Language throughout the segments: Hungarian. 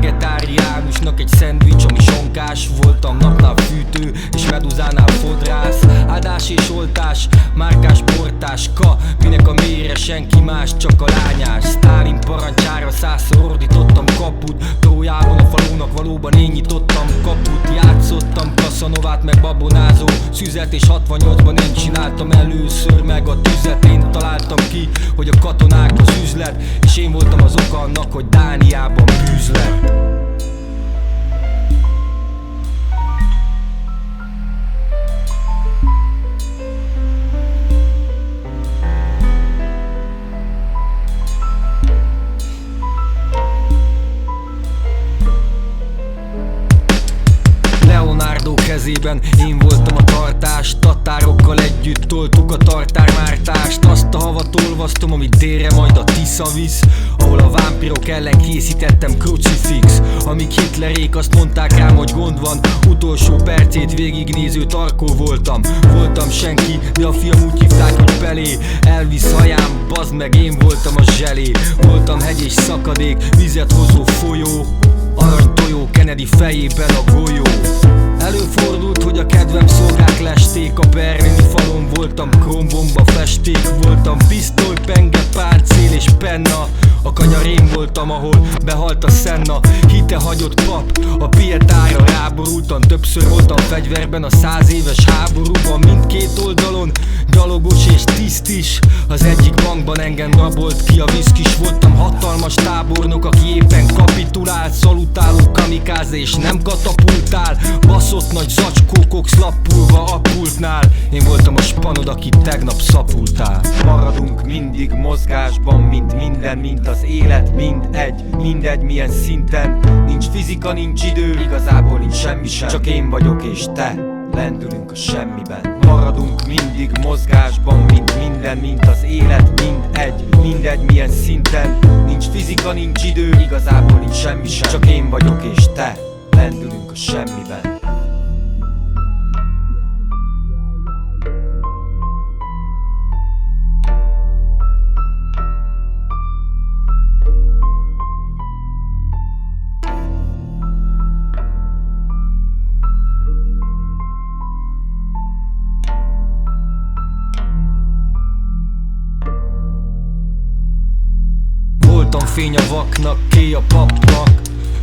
vegetáriánusnak egy szendvics, ami sonkás. Voltam napnál fűtő és meduzánál fodrász. Áldás és oltás, márkás portáska, minek a mélyre senki más, csak a lányás. Sztálin parancsára 100-szor ordítottam kaput. Trójában a falunak valóban én nyitottam kaput. Játszottam Casanovát meg babonázó szüzet, és 68-ban én csináltam először meg a tüzet. Én találtam ki, hogy a katonák az üzlet, és én voltam az oka annak, hogy Dániában bűz lett. Leonardo kezében én voltam a tartás. Tatárokkal együtt toltuk a tartármártást. Azt a havat olvasztom, amit délre majd a Tisza visz, ahol a vámpirok ellen készítettem Crucifix. Amíg Hitlerék azt mondták rám, hogy gond van, utolsó percét végignéző tarkó voltam. Voltam senki, de a fiam úgy hívták, hogy Pelé. Elvisz hajám, bazd meg, én voltam a zselé. Voltam hegy és szakadék, vizet hozó folyó, aranytojó Kennedy fejében a golyó. Előfordult, hogy a kedvem szolgák lesték. A berlini falon voltam krombomba festék. Voltam pisztoly, penge, páncél és penna. A kanyar én voltam, ahol behalt a Senna. Hite hagyott pap, a pietára ráborultam. Többször voltam fegyverben a 100 éves háborúban. Mindkét oldalon gyalogos és tiszt is. Az egyik bankban engem rabolt ki a viszkis. Voltam hatalmas tábornok, aki éppen kapitulált. Szalutáló kamikáze és nem katapultál. Baszott nagy zacskókok szlappulva a pultnál. Én voltam a spanod, aki tegnap szapultál. Maradunk mindig mozgásban, mint minden, mint az élet, mindegy milyen szinten. Nincs fizika, nincs idő, igazából nincs semmi sem. Csak én vagyok és te, lendülünk a semmiben. Maradunk mindig mozgásban, mint minden, mint az élet, mindegy milyen szinten. Nincs fizika, nincs idő, igazából nincs semmi sem. Csak én vagyok és te, lendülünk a semmiben. Voltam fény a vaknak, ké a papnak,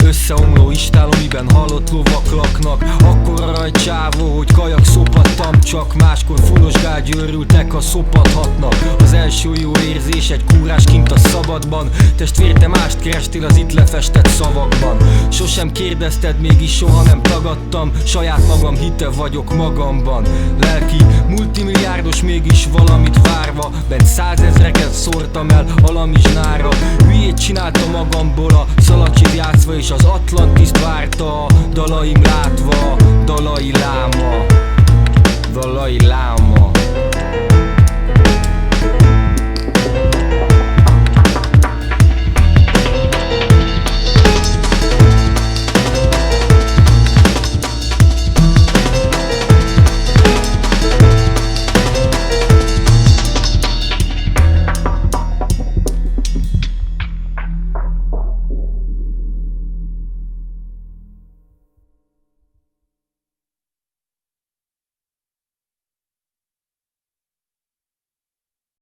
összeomló istálom, miben halott lovak laknak. Akkor a rajcsávó, hogy kajak szopattam csak. Máskor fullos gágyőrültek, ha szopathatnak. Az első jó érzés egy kúrás kint a szabadban. Testvér, te mást kerestél az itt lefestett szavakban. Sosem kérdezted, mégis soha nem tagadtam. Saját magam hite vagyok magamban. Lelki, multimilliárdos, mégis valamit várva. Bent 100 000-eket szórtam el alamizsnára. Hülyét csináltam magamból a szalacsit játszva, és az Atlantiszt várta, dalaim látva, Dalai Láma, Dalai Láma.